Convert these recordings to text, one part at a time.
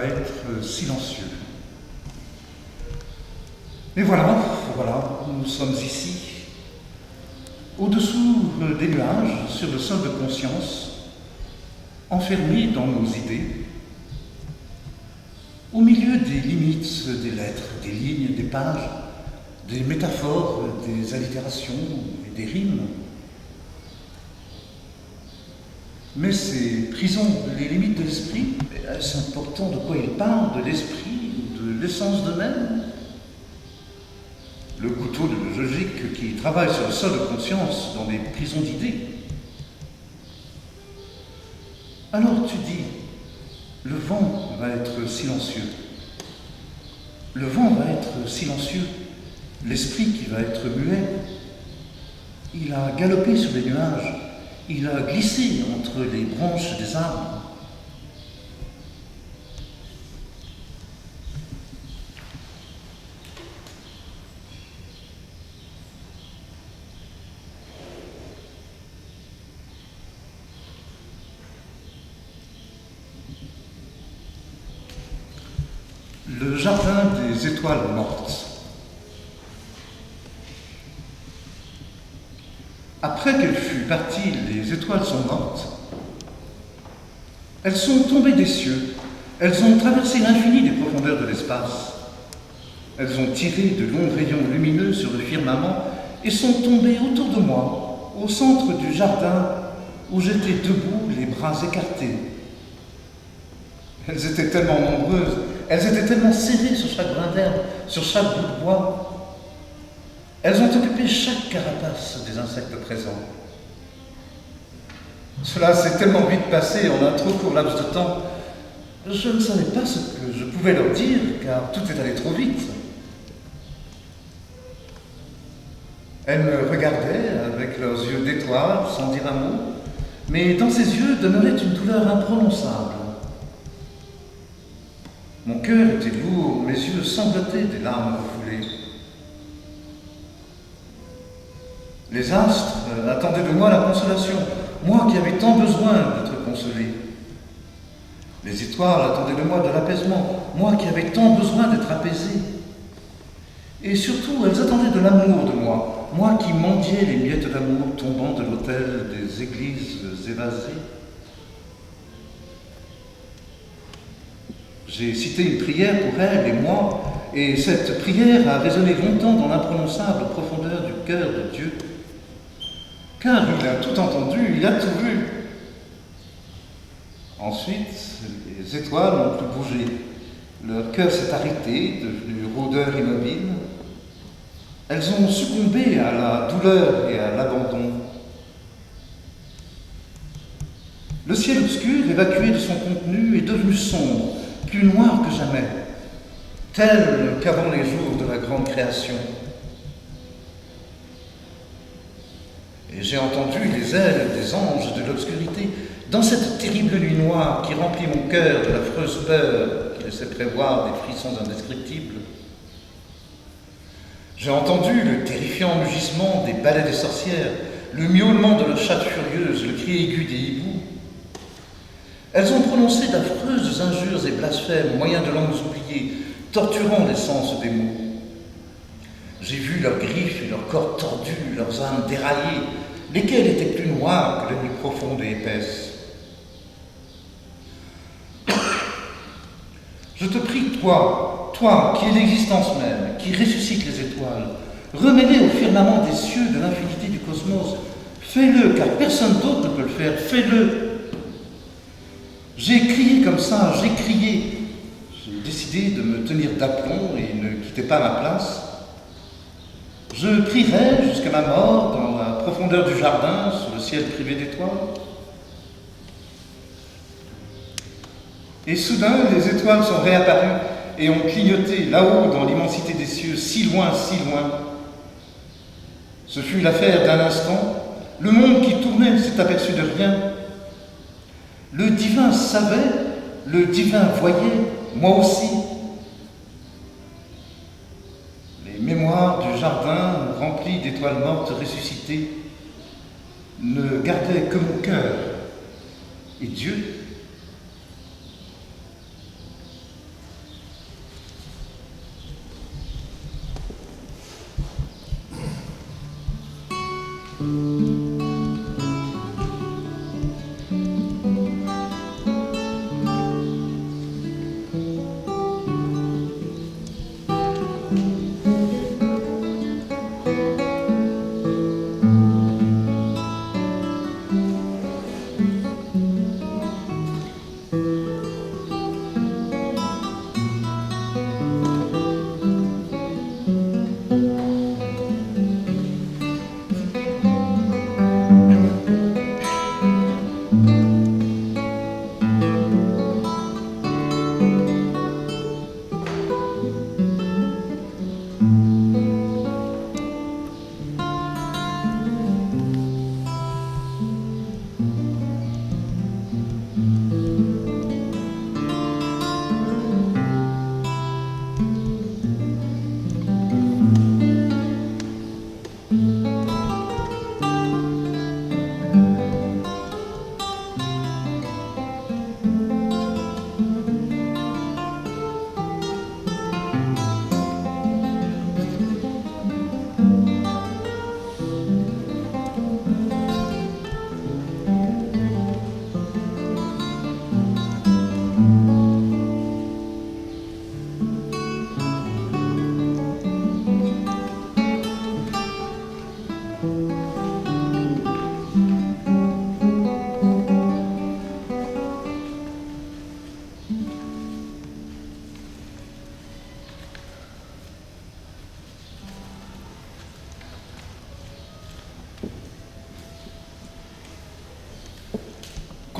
être silencieux. Et voilà, nous sommes ici, au-dessous des nuages, sur le sol de conscience, enfermés dans nos idées, au milieu des limites des lettres, des lignes, des pages, des métaphores, des allitérations et des rimes. Mais ces prisons, les limites de l'esprit, est-ce important de quoi ils parlent, de l'esprit, de l'essence d'eux-mêmes? Le couteau de la logique qui travaille sur le sol de conscience dans des prisons d'idées. Alors tu dis, le vent va être silencieux. Le vent va être silencieux. L'esprit qui va être muet. Il a galopé sur les nuages. Il a glissé entre les branches des arbres. Le jardin des étoiles mortes. Après qu'elle fut partie, les étoiles sont mortes. Elles sont tombées des cieux. Elles ont traversé l'infini des profondeurs de l'espace. Elles ont tiré de longs rayons lumineux sur le firmament et sont tombées autour de moi, au centre du jardin où j'étais debout, les bras écartés. Elles étaient tellement nombreuses, elles étaient tellement serrées sur chaque brin d'herbe, sur chaque bout de bois. Elles ont occupé chaque carapace des insectes présents. Cela s'est tellement vite passé en un trop court laps de temps. Je ne savais pas ce que je pouvais leur dire, car tout est allé trop vite. Elles me regardaient avec leurs yeux d'étoiles, sans dire un mot, mais dans ces yeux demeurait une douleur imprononçable. Mon cœur était lourd, mes yeux sanglotaient des larmes refoulées. Les astres attendaient de moi la consolation, moi qui avais tant besoin d'être consolé. Les étoiles attendaient de moi de l'apaisement, moi qui avais tant besoin d'être apaisé. Et surtout, elles attendaient de l'amour de moi, moi qui mendiais les miettes d'amour tombant de l'autel des églises évasées. J'ai cité une prière pour elle et moi, et cette prière a résonné longtemps dans l'imprononçable profondeur du cœur de Dieu. Car il a tout entendu, il a tout vu. Ensuite, les étoiles n'ont plus bougé. Leur cœur s'est arrêté, devenu rôdeur immobile. Elles ont succombé à la douleur et à l'abandon. Le ciel obscur, évacué de son contenu, est devenu sombre, plus noir que jamais, tel qu'avant les jours de la grande création. Et j'ai entendu les ailes des anges de l'obscurité dans cette terrible nuit noire qui remplit mon cœur de l'affreuse peur qui laissait prévoir des frissons indescriptibles. J'ai entendu le terrifiant mugissement des balais des sorcières, le miaulement de leurs chattes furieuses, le cri aigu des hiboux. Elles ont prononcé d'affreuses injures et blasphèmes, moyens de langues oubliées, torturant l'essence des mots. J'ai vu leurs griffes et leurs corps tordus, leurs âmes déraillées, lesquelles étaient plus noires que la nuit profonde et épaisse. Je te prie, toi qui es l'existence même, qui ressuscite les étoiles, remets-les au firmament des cieux de l'infinité du cosmos. Fais-le, car personne d'autre ne peut le faire. Fais-le. J'ai crié comme ça, j'ai crié. J'ai décidé de me tenir d'aplomb et ne quitter pas ma place. Je crierai jusqu'à ma mort dans la profondeur du jardin, sous le ciel privé d'étoiles. Et soudain, les étoiles sont réapparues et ont clignoté là-haut dans l'immensité des cieux, si loin, si loin. Ce fut l'affaire d'un instant. Le monde qui tournait ne s'est aperçu de rien. Le divin savait, le divin voyait, moi aussi. Les mémoires du jardin remplis d'étoiles mortes ressuscitées ne gardaient que mon cœur et Dieu.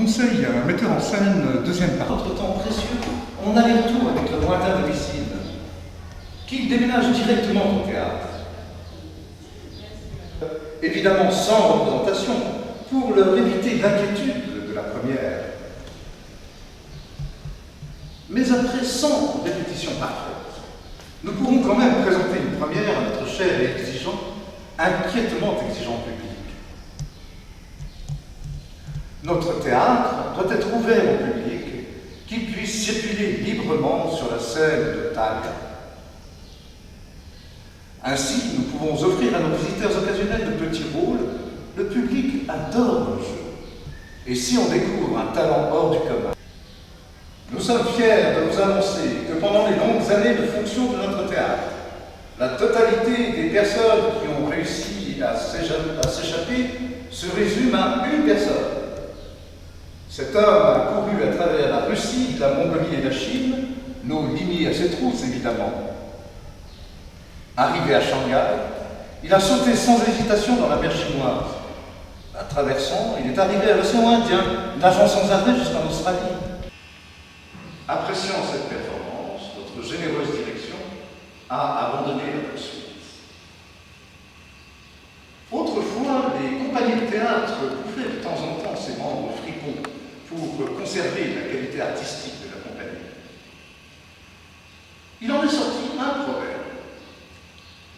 conseille à un metteur en scène deuxième part. Notre temps précieux, on a les retours avec le lointain domicile, qu'il déménage directement au théâtre. Évidemment sans représentation, pour leur éviter l'inquiétude de la première. Mais après 100 répétitions parfaites, nous pourrons quand même présenter une première à notre cher et exigeant, inquiétement exigeant public. Notre théâtre doit être ouvert au public, qu'il puisse circuler librement sur la scène de Thalia. Ainsi, nous pouvons offrir à nos visiteurs occasionnels de petits rôles. Le public adore le jeu. Et si on découvre un talent hors du commun, nous sommes fiers de vous annoncer que pendant les longues années de fonction de notre théâtre, la totalité des personnes qui ont réussi à s'échapper se résume à une personne. Cet homme a couru à travers la Russie, la Mongolie et la Chine, nos lignées à ses trousses évidemment. Arrivé à Shanghai, il a sauté sans hésitation dans la mer chinoise. La traversant, il est arrivé à l'océan Indien, nageant sans arrêt jusqu'en Australie. Appréciant cette performance, notre généreuse direction a abandonné la poursuite. Autrefois, les compagnies de théâtre couvraient de temps en temps ses membres fripons pour conserver la qualité artistique de la compagnie. Il en est sorti un proverbe.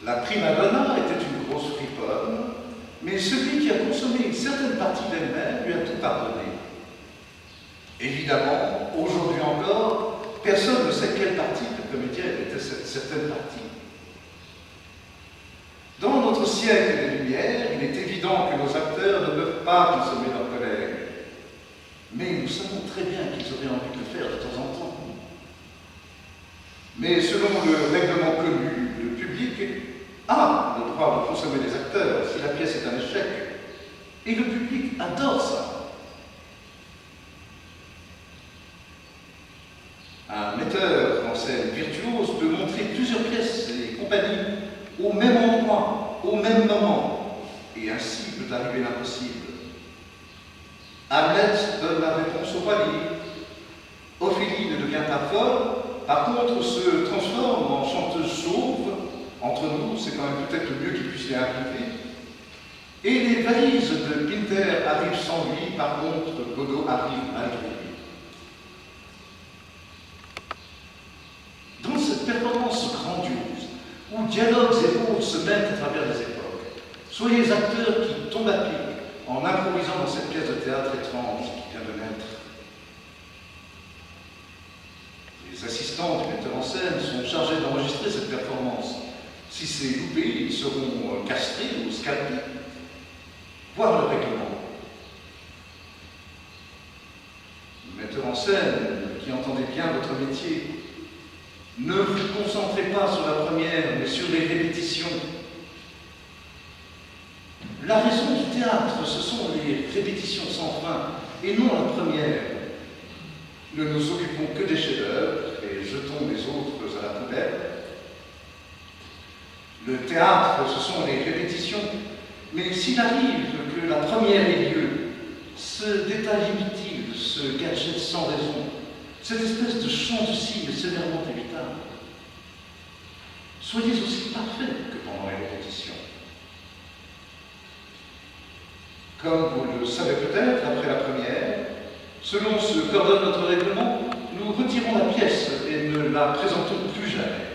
La prima donna était une grosse friponne, mais celui qui a consommé une certaine partie d'elle-même lui a tout pardonné. Évidemment, aujourd'hui encore, personne ne sait quelle partie de comédienne était cette certaine partie. Dans notre siècle des Lumières, il est évident que nos acteurs ne peuvent pas consommer leurs collègues. Mais nous savons très bien qu'ils auraient envie de le faire de temps en temps. Mais selon le règlement connu, le public a le droit de consommer des acteurs si la pièce est un échec. Et le public adore ça. Un metteur en scène virtuose peut montrer plusieurs pièces et compagnies au même endroit, au même moment, et ainsi peut arriver l'impossible. Hamlet donne la réponse au roi Lear. Ophélie ne devient pas folle, par contre se transforme en chanteuse chauve. Entre nous, c'est quand même peut-être le mieux qu'il puisse y arriver. Et les valises de Pinter arrivent sans lui, par contre, Godot arrive malgré lui. Dans cette performance grandiose, où dialogues et mots se mêlent à travers les époques, soyez acteurs qui tombent à pic en improvisant dans cette pièce de théâtre étrange qui vient de naître. Les assistants du metteur en scène sont chargés d'enregistrer cette performance. Si c'est loupé, ils seront castrés ou scalpés. Voir le règlement. Metteur en scène, qui entendez bien votre métier, ne vous concentrez pas sur la première, mais sur les répétitions. La raison du théâtre, ce sont les répétitions sans fin, et non la première. Ne nous occupons que des chefs-d'œuvre et jetons les autres à la poubelle. Le théâtre, ce sont les répétitions, mais s'il arrive que la première ait lieu, ce détail inutile, ce gadget sans raison, cette espèce de chant du cygne sévèrement évitable, soyez aussi parfaits que pendant les répétitions. Comme vous le savez peut-être, après la première, selon ce qu'ordonne notre règlement, nous retirons la pièce et ne la présentons plus jamais.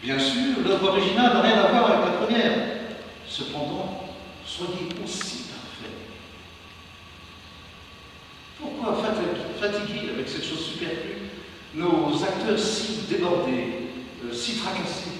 Bien sûr, l'œuvre originale n'a rien à voir avec la première. Cependant, soyez aussi parfaits. Pourquoi fatiguer avec cette chose superflue nos acteurs si débordés, si tracassés?